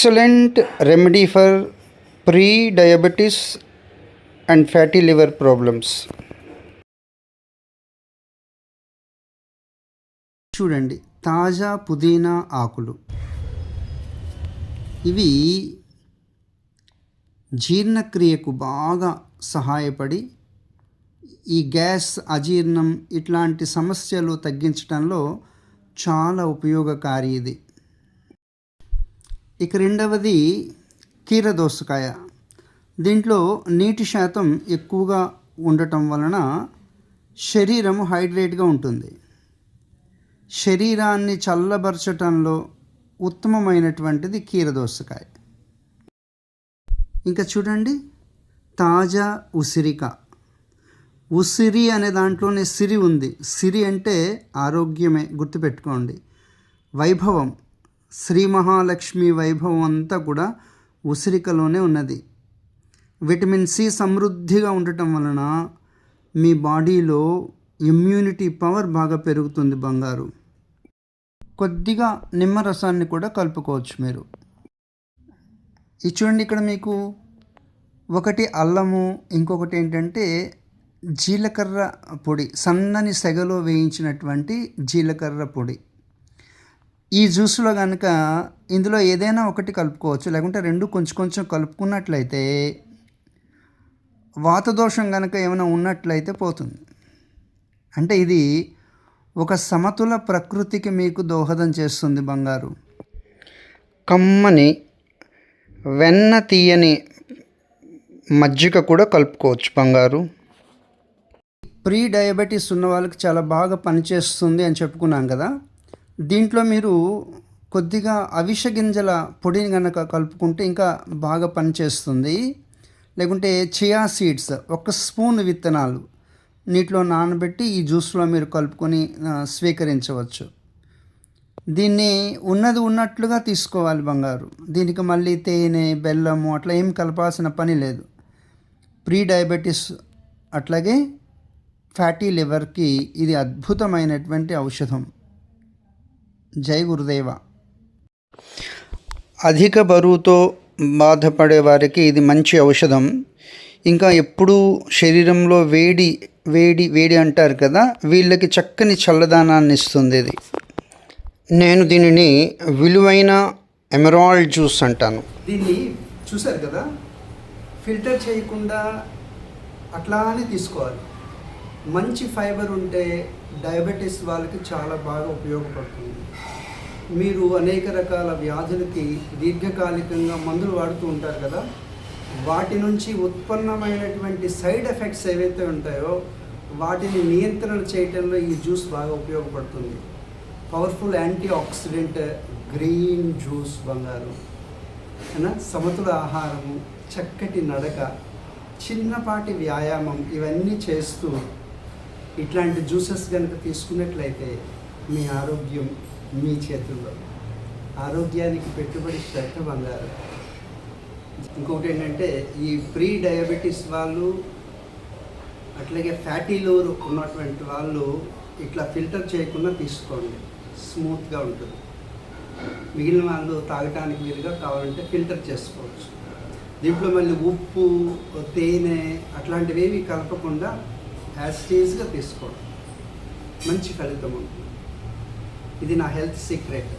excellent remedy for pre-diabetes and fatty liver problems. చూడండి, తాజా పుదీనా ఆకులు ఇవి జీర్ణక్రియకు బాగా సహాయపడి ఈ గ్యాస్, అజీర్ణం ఇట్లాంటి సమస్యలు తగ్గించడంలో చాలా ఉపయోగకారి ఇది. ఇక రెండవది కీరదోసకాయ. దీంట్లో నీటి శాతం ఎక్కువగా ఉండటం వలన శరీరం హైడ్రేట్గా ఉంటుంది. శరీరాన్ని చల్లబరచటంలో ఉత్తమమైనటువంటిది కీరదోసకాయ. ఇంకా చూడండి, తాజా ఉసిరిక. ఉసిరి అనే దాంట్లోనే సిరి ఉంది. సిరి అంటే ఆరోగ్యమే, గుర్తుపెట్టుకోండి. వైభవం, శ్రీ మహాలక్ష్మి వైభవం అంతా కూడా ఉసిరికలోనే ఉన్నది. విటమిన్ సి సమృద్ధిగా ఉండటం వలన మీ బాడీలో ఇమ్యూనిటీ పవర్ బాగా పెరుగుతుంది. బంగారు కొద్దిగా నిమ్మరసాన్ని కూడా కలుపుకోవచ్చు మీరు. ఇది చూడండి, ఇక్కడ మీకు ఒకటి అల్లము, ఇంకొకటి ఏంటంటే జీలకర్ర పొడి, సన్నని సెగలో వేయించినటువంటి జీలకర్ర పొడి. ఈ జ్యూస్లో కనుక ఇందులో ఏదైనా ఒకటి కలుపుకోవచ్చు, లేకుంటే రెండు కొంచెం కొంచెం కలుపుకున్నట్లయితే వాతదోషం కనుక ఏమైనా ఉన్నట్లయితే పోతుంది. అంటే ఇది ఒక సమతుల ప్రకృతికి మీకు దోహదం చేస్తుంది. బంగారు కమ్మని వెన్న తీయని మజ్జిగ కూడా కలుపుకోవచ్చు. బంగారు ప్రీ డయాబెటీస్ ఉన్న వాళ్ళకి చాలా బాగా పనిచేస్తుంది అని చెప్పుకున్నాం కదా. దీంట్లో మీరు కొద్దిగా అవిసె గింజల పొడిని కనుక కలుపుకుంటే ఇంకా బాగా పనిచేస్తుంది. లేకుంటే చియా సీడ్స్, 1 స్పూన్ విత్తనాలు నీటిలో నానబెట్టి ఈ జ్యూస్లో మీరు కలుపుకొని స్వీకరించవచ్చు. దీన్ని ఉన్నది ఉన్నట్లుగా తీసుకోవాలి. బంగారు దీనికి మళ్ళీ తేనె, బెల్లము అట్లా ఏం కలపాల్సిన పని లేదు. ప్రీ డయాబెటీస్ అట్లాగే ఫ్యాటీ లివర్కి ఇది అద్భుతమైనటువంటి ఔషధం. జై గురుదేవ. అధిక బరువుతో బాధపడే వారికి ఇది మంచి ఔషధం. ఇంకా ఎప్పుడూ శరీరంలో వేడి వేడి వేడి అంటారు కదా, వీళ్ళకి చక్కని చల్లదనాన్ని ఇస్తుంది ఇది. నేను దీనిని విలువైన ఎమరాల్డ్ జ్యూస్ అంటాను. దీన్ని చూసారు కదా, ఫిల్టర్ చేయకుండా అట్లానే తీసుకోవాలి. మంచి ఫైబర్ ఉంటే డయాబెటీస్ వాళ్ళకి చాలా బాగా ఉపయోగపడుతుంది. మీరు అనేక రకాల వ్యాధులకి దీర్ఘకాలికంగా మందులు వాడుతూ ఉంటారు కదా, వాటి నుంచి ఉత్పన్నమైనటువంటి సైడ్ ఎఫెక్ట్స్ ఏవైతే ఉంటాయో వాటిని నియంత్రణ చేయడంలో ఈ జ్యూస్ బాగా ఉపయోగపడుతుంది. Powerful anti oxidant green juice. బంగారు సమతుల ఆహారము, చక్కటి నడక, చిన్నపాటి వ్యాయామం ఇవన్నీ చేస్తూ ఇట్లాంటి జ్యూసెస్ కనుక తీసుకున్నట్లయితే మీ ఆరోగ్యం మీ చేతుల్లో. ఆరోగ్యానికి పెట్టుబడి శ్రద్ధ. బంగారు ఇంకొకటి ఏంటంటే ఈ ప్రీ డయాబెటీస్ వాళ్ళు అట్లాగే ఫ్యాటీ లివర్ ఉన్నటువంటి వాళ్ళు ఇట్లా ఫిల్టర్ చేయకుండా తీసుకోండి, స్మూత్గా ఉంటుంది. మిగిలిన వాళ్ళు తాగటానికి వీలుగా కావాలంటే ఫిల్టర్ చేసుకోవచ్చు. దీంట్లో మళ్ళీ ఉప్పు, తేనె అట్లాంటివి కలపకుండా యాస్టీజ్గా తీసుకోవడం మంచి ఫలితం ఉంటుంది. ఇది నా హెల్త్ సీక్రెట్.